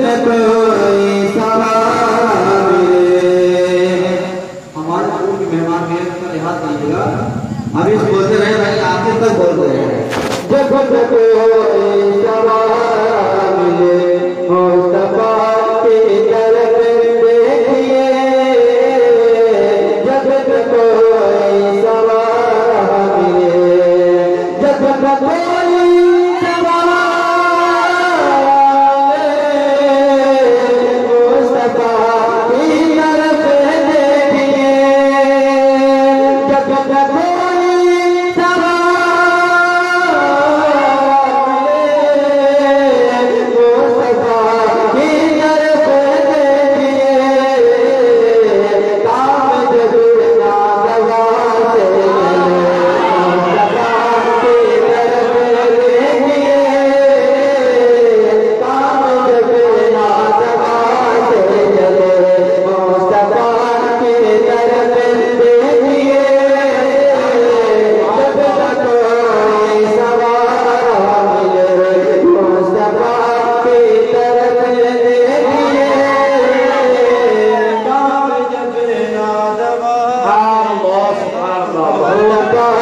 میں کوئی سہارا ملے. ہمارے پور کی مہمان میں کا لحاظ کیجیے گا. ابھی اس بولتے رہے میں آخر تک بول رہے ہیں. جب تک کوئی سہارا ملے مصطفیٰ کی طرف دیکھیے. جب تک کوئی سہارا ملے. جب تک کوئی Allah